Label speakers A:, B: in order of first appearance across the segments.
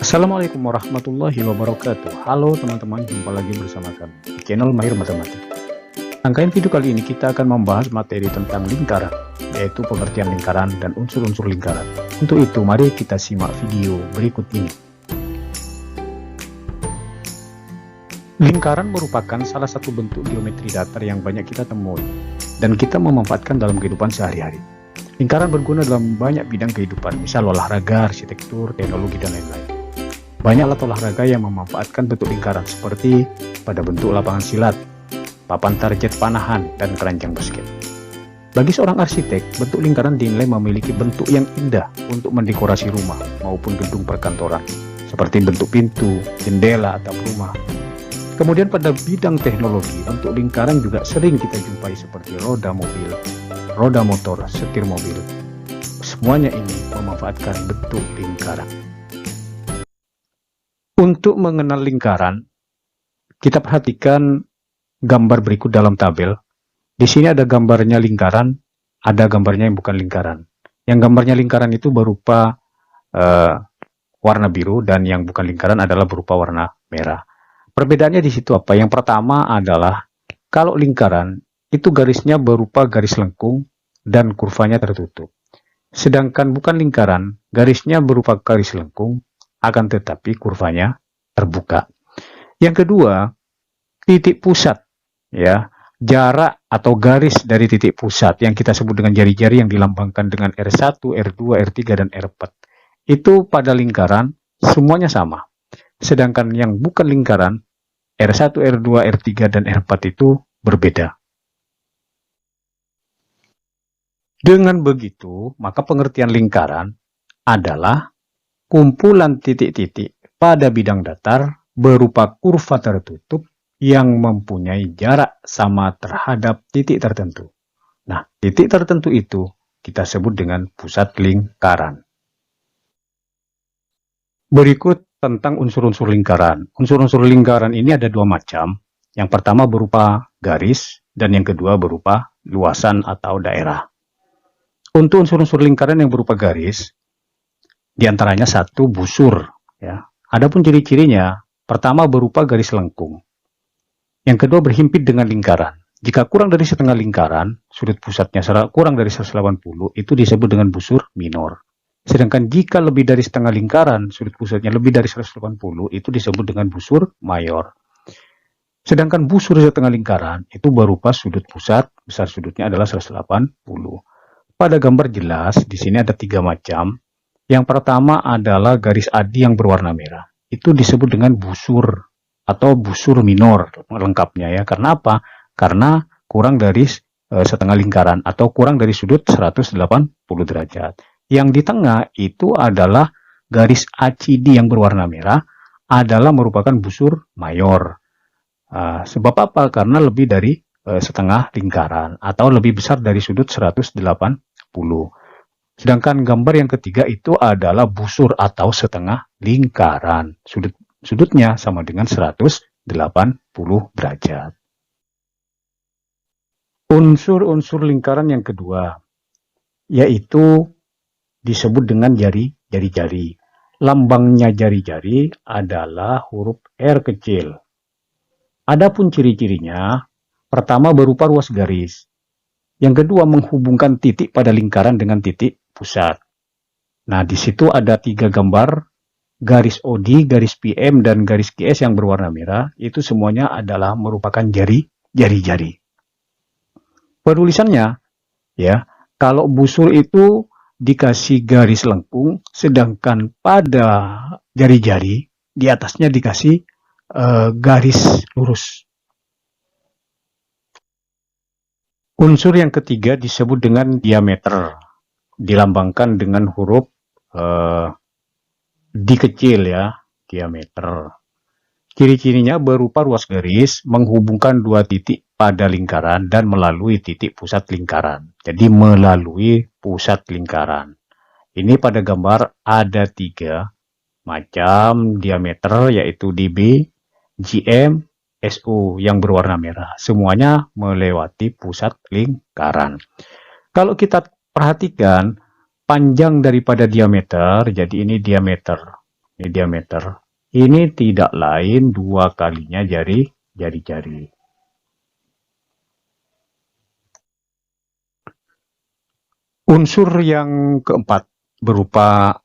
A: Assalamualaikum warahmatullahi wabarakatuh. Halo teman-teman, jumpa lagi bersama kami di channel Mahir Matematika. Rangkaian video kali ini kita akan membahas materi tentang lingkaran, yaitu pengertian lingkaran dan unsur-unsur lingkaran. Untuk itu, mari kita simak video berikut ini. Lingkaran merupakan salah satu bentuk geometri datar yang banyak kita temui dan kita memanfaatkan dalam kehidupan sehari-hari. Lingkaran berguna dalam banyak bidang kehidupan, misal olahraga, arsitektur, teknologi, dan lain-lain. Banyak alat olahraga yang memanfaatkan bentuk lingkaran seperti pada bentuk lapangan silat, papan target panahan, dan keranjang basket. Bagi seorang arsitek, bentuk lingkaran dinilai memiliki bentuk yang indah untuk mendekorasi rumah maupun gedung perkantoran, seperti bentuk pintu, jendela, atau rumah. Kemudian pada bidang teknologi, bentuk lingkaran juga sering kita jumpai seperti roda mobil, roda motor, setir mobil. Semuanya ini memanfaatkan bentuk lingkaran. Untuk mengenal lingkaran, kita perhatikan gambar berikut dalam tabel. Di sini ada gambarnya lingkaran, ada gambarnya yang bukan lingkaran. Yang gambarnya lingkaran itu berupa warna biru, dan yang bukan lingkaran adalah berupa warna merah. Perbedaannya di situ apa? Yang pertama adalah kalau lingkaran itu garisnya berupa garis lengkung dan kurvanya tertutup. Sedangkan bukan lingkaran, garisnya berupa garis lengkung, akan tetapi kurvanya terbuka. Yang kedua, titik pusat, ya, jarak atau garis dari titik pusat yang kita sebut dengan jari-jari yang dilambangkan dengan R1, R2, R3, dan R4. Itu pada lingkaran semuanya sama. Sedangkan yang bukan lingkaran, R1, R2, R3, dan R4 itu berbeda. Dengan begitu, maka pengertian lingkaran adalah kumpulan titik-titik pada bidang datar berupa kurva tertutup yang mempunyai jarak sama terhadap titik tertentu. Nah, titik tertentu itu kita sebut dengan pusat lingkaran. Berikut tentang unsur-unsur lingkaran. Unsur-unsur lingkaran ini ada dua macam. Yang pertama berupa garis, dan yang kedua berupa luasan atau daerah. Untuk unsur-unsur lingkaran yang berupa garis, di antaranya satu, busur. Ya. Adapun ciri-cirinya, pertama berupa garis lengkung. Yang kedua berhimpit dengan lingkaran. Jika kurang dari setengah lingkaran, sudut pusatnya kurang dari 180, itu disebut dengan busur minor. Sedangkan jika lebih dari setengah lingkaran, sudut pusatnya lebih dari 180, itu disebut dengan busur mayor. Sedangkan busur setengah lingkaran itu berupa sudut pusat, besar sudutnya adalah 180. Pada gambar jelas, di sini ada tiga macam. Yang pertama adalah garis adi yang berwarna merah. Itu disebut dengan busur atau busur minor lengkapnya, ya. Karena apa? Karena kurang dari setengah lingkaran atau kurang dari sudut 180 derajat. Yang di tengah itu adalah garis ACD yang berwarna merah, adalah merupakan busur mayor. Sebab apa? Karena lebih dari setengah lingkaran atau lebih besar dari sudut 180. Sedangkan gambar yang ketiga itu adalah busur atau setengah lingkaran. Sudutnya sama dengan 180 derajat. Unsur-unsur lingkaran yang kedua, yaitu disebut dengan jari-jari. Lambangnya jari-jari adalah huruf R kecil. Adapun ciri-cirinya, pertama berupa ruas garis. Yang kedua menghubungkan titik pada lingkaran dengan titik pusat. Nah, di situ ada tiga gambar, garis OD, garis PM, dan garis QS yang berwarna merah. Itu semuanya adalah merupakan jari-jari. Penulisannya, ya, kalau busur itu dikasih garis lengkung, sedangkan pada jari-jari di atasnya dikasih garis lurus. Unsur yang ketiga disebut dengan diameter, dilambangkan dengan huruf D kecil, ya, diameter. Ciri-cirinya berupa ruas garis menghubungkan dua titik pada lingkaran dan melalui titik pusat lingkaran. Jadi melalui pusat lingkaran. Ini pada gambar ada tiga macam diameter, yaitu DB, GM, SU yang berwarna merah. Semuanya melewati pusat lingkaran. Kalau kita perhatikan panjang daripada diameter, jadi ini diameter Ini diameter. Ini tidak lain 2 kalinya jari-jari. Unsur yang keempat berupa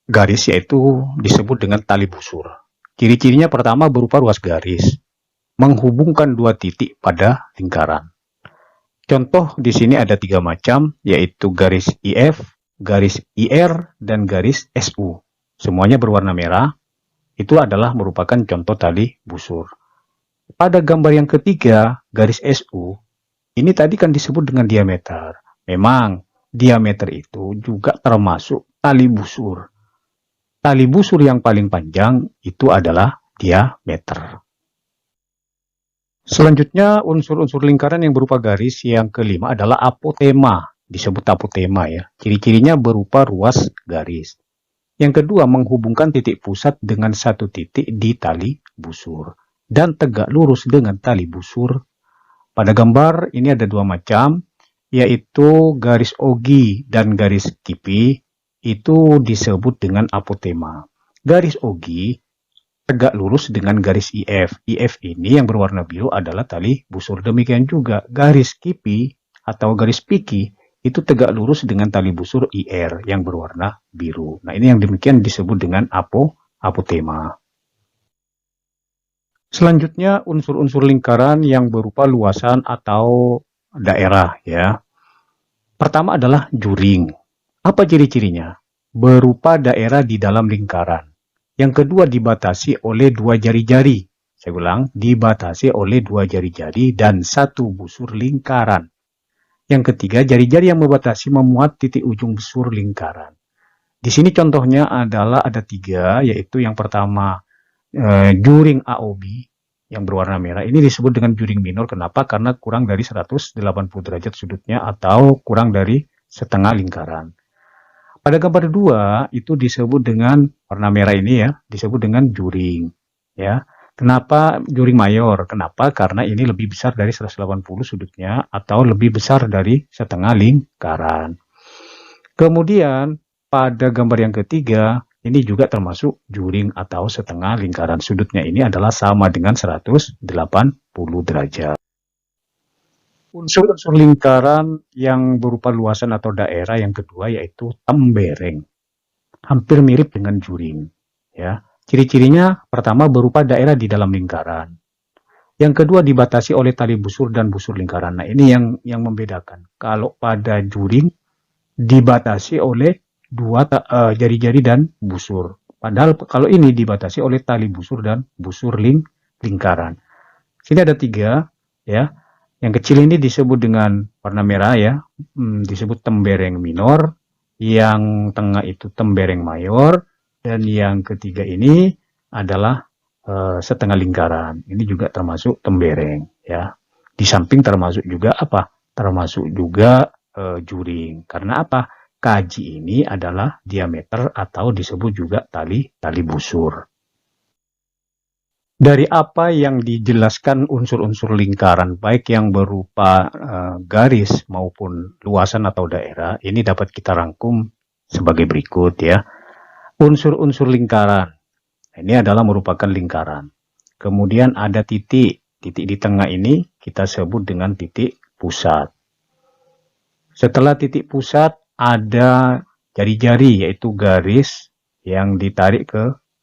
A: garis yaitu disebut dengan tali busur. Ciri-cirinya pertama berupa ruas garis, menghubungkan 2 titik pada lingkaran. Contoh di sini ada 3 macam, yaitu garis IF, garis IR, dan garis SU. Semuanya berwarna merah. Itu adalah merupakan contoh tali busur. Pada gambar yang ketiga, garis SU, ini tadi kan disebut dengan diameter. Memang, diameter itu juga termasuk tali busur. Tali busur yang paling panjang itu adalah diameter. Selanjutnya, unsur-unsur lingkaran yang berupa garis yang kelima adalah apotema. Disebut apotema ya. Ciri-cirinya berupa ruas garis. Yang kedua, menghubungkan titik pusat dengan satu titik di tali busur. Dan tegak lurus dengan tali busur. Pada gambar ini ada 2 macam, yaitu garis ogi dan garis kipi. Itu disebut dengan apotema. Garis ogi tegak lurus dengan garis IF. IF ini yang berwarna biru adalah tali busur. Demikian juga garis kipi atau garis piki itu tegak lurus dengan tali busur IR yang berwarna biru. Nah, ini yang demikian disebut dengan apotema. Selanjutnya unsur-unsur lingkaran yang berupa luasan atau daerah ya. Pertama adalah juring. Apa ciri-cirinya? Berupa daerah di dalam lingkaran. Yang kedua dibatasi oleh 2 jari-jari. Saya ulang, dibatasi oleh 2 jari-jari dan 1 busur lingkaran. Yang ketiga, jari-jari yang membatasi memuat titik ujung busur lingkaran. Di sini contohnya adalah ada 3, yaitu yang pertama juring AOB yang berwarna merah. Ini disebut dengan juring minor. Kenapa? Karena kurang dari 180 derajat sudutnya atau kurang dari setengah lingkaran. Pada gambar 2 itu disebut dengan warna merah ini ya, disebut dengan juring ya. Kenapa juring mayor? Kenapa? Karena ini lebih besar dari 180 sudutnya atau lebih besar dari setengah lingkaran. Kemudian pada gambar yang ketiga ini juga termasuk juring atau setengah lingkaran. Sudutnya ini adalah sama dengan 180 derajat. Unsur-unsur lingkaran yang berupa luasan atau daerah yang kedua yaitu tembereng. Hampir mirip dengan juring. Ya. Ciri-cirinya pertama berupa daerah di dalam lingkaran. Yang kedua dibatasi oleh tali busur dan busur lingkaran. Nah, ini yang membedakan. Kalau pada juring dibatasi oleh 2 jari-jari dan busur. Padahal kalau ini dibatasi oleh tali busur dan busur lingkaran. Sini ada 3 ya. Yang kecil ini disebut dengan warna merah ya, disebut tembereng minor. Yang tengah itu tembereng mayor. Dan yang ketiga ini adalah setengah lingkaran. Ini juga termasuk tembereng ya. Di samping termasuk juga apa? Termasuk juga juring. Karena apa? Kaji ini adalah diameter atau disebut juga tali busur. Dari apa yang dijelaskan unsur-unsur lingkaran, baik yang berupa garis maupun luasan atau daerah, ini dapat kita rangkum sebagai berikut ya. Unsur-unsur lingkaran, ini adalah merupakan lingkaran. Kemudian ada titik di tengah ini kita sebut dengan titik pusat. Setelah titik pusat ada jari-jari yaitu garis yang ditarik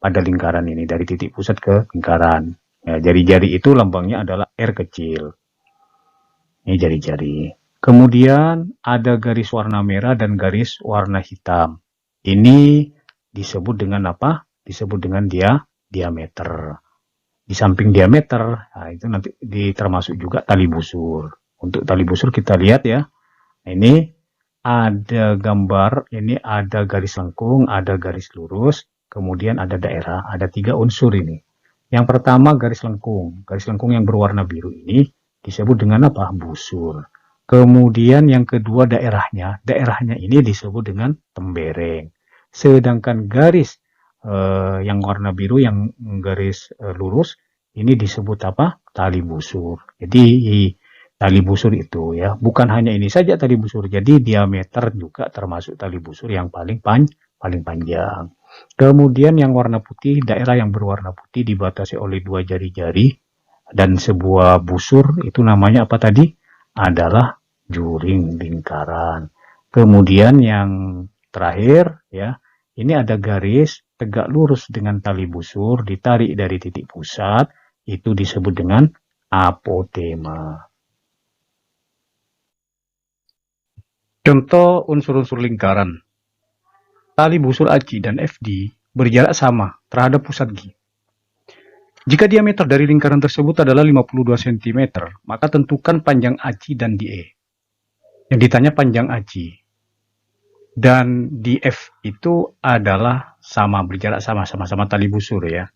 A: pada lingkaran ini dari titik pusat ke lingkaran. Ya, jari-jari itu lambangnya adalah R kecil. Ini jari-jari. Kemudian ada garis warna merah dan garis warna hitam. Ini disebut dengan apa? Disebut dengan diameter. Di samping diameter, nah itu nanti termasuk juga tali busur. Untuk tali busur kita lihat ya. Ini ada gambar, ini ada garis lengkung, ada garis lurus. Kemudian ada daerah, ada 3 unsur ini. Yang pertama garis lengkung. Garis lengkung yang berwarna biru ini disebut dengan apa? Busur. Kemudian yang kedua daerahnya. Daerahnya ini disebut dengan tembereng. Sedangkan garis yang warna biru, yang garis lurus, ini disebut apa? Tali busur. Jadi tali busur itu ya, bukan hanya ini saja tali busur. Jadi diameter juga termasuk tali busur yang paling panjang. Kemudian yang warna putih, daerah yang berwarna putih dibatasi oleh 2 jari-jari dan sebuah busur, itu namanya apa tadi? Adalah juring lingkaran. Kemudian yang terakhir ya, ini ada garis tegak lurus dengan tali busur ditarik dari titik pusat, itu disebut dengan apotema. Contoh unsur-unsur lingkaran. Tali busur AC dan FD berjarak sama terhadap pusat G. Jika diameter dari lingkaran tersebut adalah 52 cm, maka tentukan panjang AC dan DE. Yang ditanya panjang AC dan DF itu adalah sama, berjarak sama-sama tali busur ya.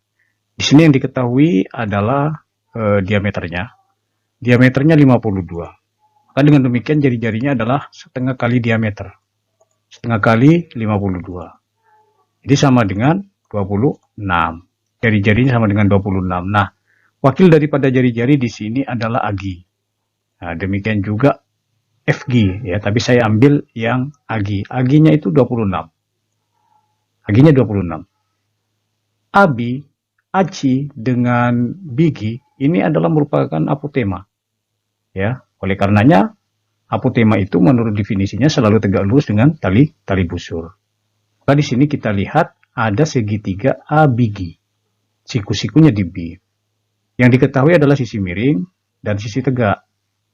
A: Di sini yang diketahui adalah diameternya. Diameternya 52. Maka dengan demikian jari-jarinya adalah setengah kali diameter. Setengah kali 52. Jadi sama dengan 26. Jari-jarinya sama dengan 26. Nah, wakil daripada jari-jari di sini adalah AGI. Nah, demikian juga FG ya, tapi saya ambil yang AGI. AGI-nya itu 26. AGI-nya 26. ABI, ACI dengan BIGI ini adalah merupakan apotema. Ya, oleh karenanya apotema itu menurut definisinya selalu tegak lurus dengan tali busur. Maka di sini kita lihat ada segitiga ABIGI. Siku-sikunya di B. Yang diketahui adalah sisi miring dan sisi tegak.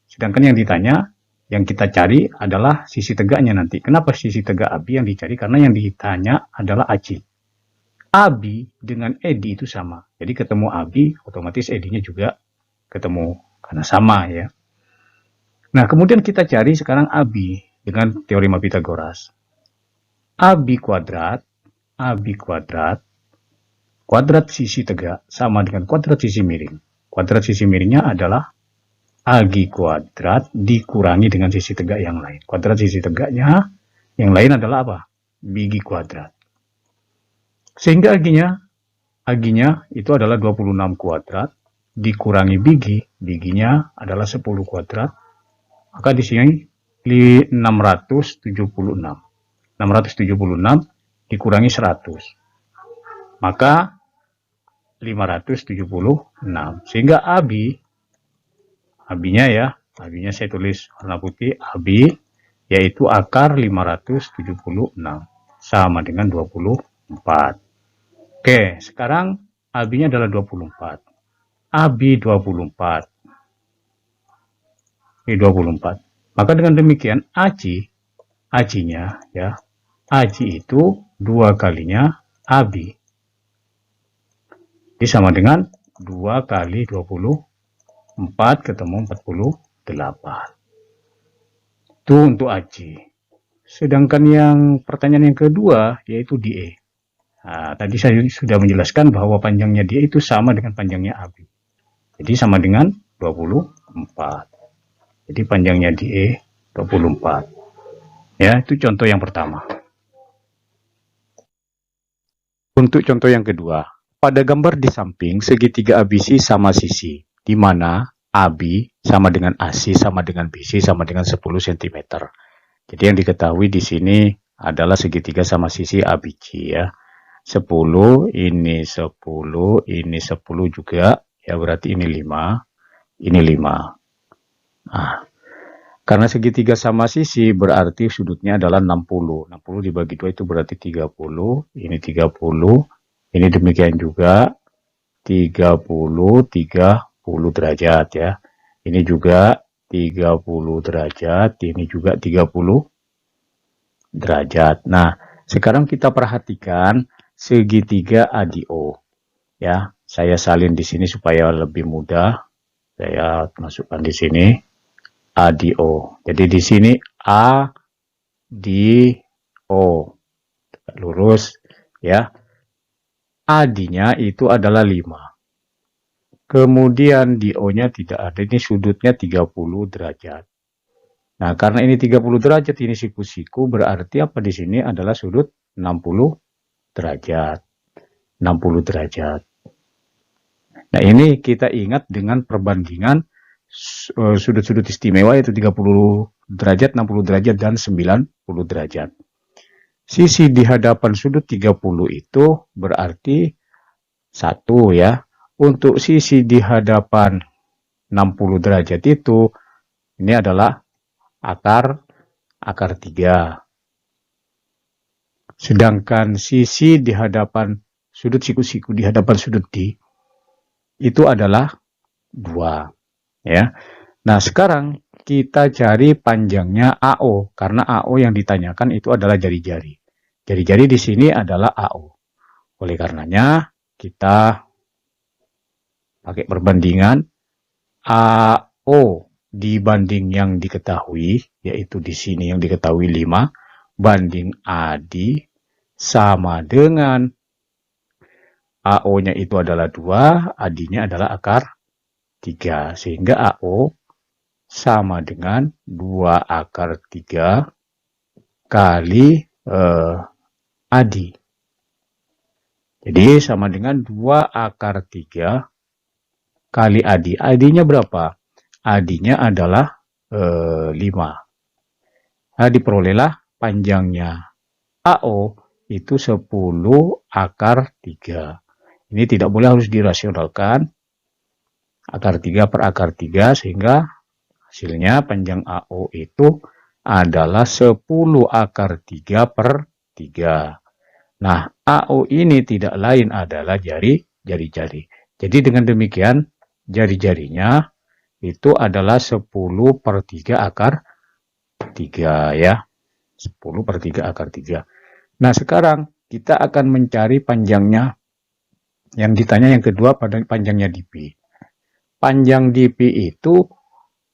A: Sedangkan yang ditanya, yang kita cari adalah sisi tegaknya nanti. Kenapa sisi tegak AB yang dicari? Karena yang ditanya adalah AC. AB dengan ED itu sama. Jadi ketemu AB, otomatis ED-nya juga ketemu. Karena sama ya. Nah, kemudian kita cari sekarang AB dengan teorema Pythagoras. AB kuadrat, kuadrat sisi tegak sama dengan kuadrat sisi miring. Kuadrat sisi miringnya adalah AG kuadrat dikurangi dengan sisi tegak yang lain. Kuadrat sisi tegaknya yang lain adalah apa? BG kuadrat. Sehingga AG-nya itu adalah 26 kuadrat dikurangi BG-nya adalah 10 kuadrat. Maka di sini 676. 676 dikurangi 100. Maka 576. Sehingga AB-nya ya, AB-nya saya tulis warna putih, AB yaitu akar 576 sama dengan 24. Oke, sekarang AB-nya adalah 24. AB 24. Ini 24. Maka dengan demikian AC-nya ya, AC itu 2 kalinya AB. Ini sama dengan 2 kali 24 ketemu 48. Itu untuk AC. Sedangkan yang pertanyaan yang kedua yaitu DE. Nah, tadi saya sudah menjelaskan bahwa panjangnya DE itu sama dengan panjangnya AB. Jadi sama dengan 24. Jadi panjangnya DE 24. Ya, itu contoh yang pertama. Untuk contoh yang kedua, pada gambar di samping segitiga ABC sama sisi, di mana AB sama dengan AC sama dengan BC sama dengan 10 cm. Jadi yang diketahui di sini adalah segitiga sama sisi ABC ya. 10, ini 10, ini 10 juga, ya berarti ini 5, ini 5. Nah, karena segitiga sama sisi berarti sudutnya adalah 60. 60 dibagi 2 itu berarti 30, ini 30, ini demikian juga 30 derajat ya. Ini juga 30 derajat, ini juga 30 derajat. Nah, sekarang kita perhatikan segitiga ADO. Ya, saya salin di sini supaya lebih mudah. Saya masukkan di sini ADO. Jadi di sini ADO. Lurus ya. AD-nya itu adalah 5. Kemudian DO-nya tidak ada. Ini sudutnya 30 derajat. Nah, karena ini 30 derajat, ini siku-siku, berarti apa di sini adalah sudut 60 derajat. 60 derajat. Nah, ini kita ingat dengan perbandingan sudut-sudut istimewa yaitu 30 derajat, 60 derajat, dan 90 derajat. Sisi di hadapan sudut 30 itu berarti 1 ya. Untuk sisi di hadapan 60 derajat itu, ini adalah akar 3. Sedangkan sisi di hadapan sudut siku-siku di hadapan sudut D itu adalah 2. Ya. Nah, sekarang kita cari panjangnya AO, karena AO yang ditanyakan itu adalah jari-jari. Jari-jari di sini adalah AO. Oleh karenanya, kita pakai perbandingan AO dibanding yang diketahui, yaitu di sini yang diketahui 5, banding AD sama dengan AO-nya itu adalah 2, AD-nya adalah akar 3. Sehingga AO sama dengan 2 akar 3 kali AD. Jadi sama dengan 2 akar 3 kali AD. AD-nya berapa? AD-nya adalah 5. Nah, diperolehlah panjangnya AO itu 10 akar 3. Ini tidak boleh, harus dirasionalkan. Akar 3 per akar 3, sehingga hasilnya panjang AO itu adalah 10 akar 3 per 3. Nah, AO ini tidak lain adalah jari-jari. Jadi dengan demikian, jari-jarinya itu adalah 10 per 3 akar 3 ya. 10 per 3 akar 3. Nah, sekarang kita akan mencari panjangnya. Yang ditanya yang kedua, pada panjangnya DP. Panjang DP itu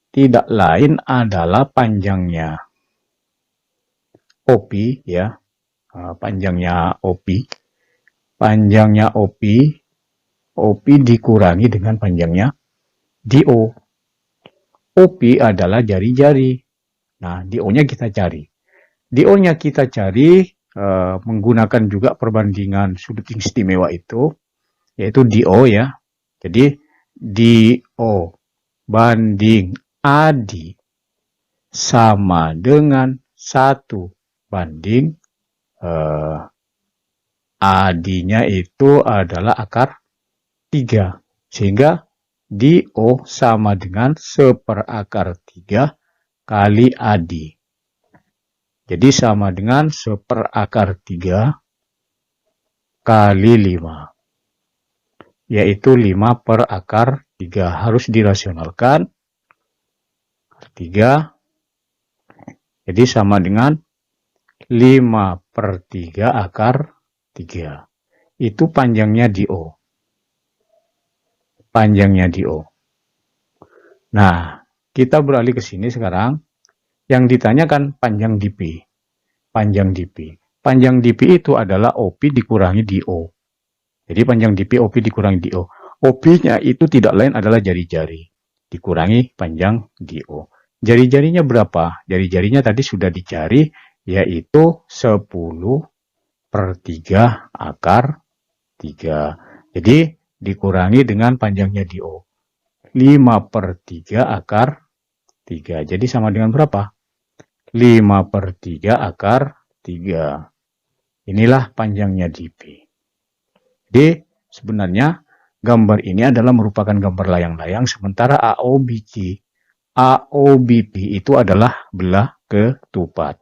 A: tidak lain adalah panjangnya OP ya. Panjangnya OP. Panjangnya OP dikurangi dengan panjangnya DO. OP adalah jari-jari. Nah, DO-nya kita cari. DO-nya kita cari menggunakan juga perbandingan sudut istimewa itu, yaitu DO ya. Jadi DO banding AD sama dengan 1 banding AD-nya itu adalah akar 3. Sehingga DO sama dengan 1/akar 3 kali AD. Jadi sama dengan 1/akar 3 kali 5. Yaitu 5/akar 3. Harus dirasionalkan. 3. Jadi sama dengan 5/3 akar 3. Itu panjangnya DO. Panjangnya DO. Nah, kita beralih ke sini sekarang. Yang ditanyakan panjang DP. Panjang DP. Panjang DP itu adalah OP dikurangi DO. Jadi panjang DP OP dikurangi DO. OP-nya itu tidak lain adalah jari-jari. Dikurangi panjang DO. Jari-jarinya berapa? Jari-jarinya tadi sudah dicari, yaitu 10 per 3 akar 3. Jadi dikurangi dengan panjangnya DO. 5/3 akar 3. Jadi sama dengan berapa? 5/3 akar 3. Inilah panjangnya DP. Jadi sebenarnya gambar ini adalah merupakan gambar layang-layang, sementara AOBP itu adalah belah ketupat.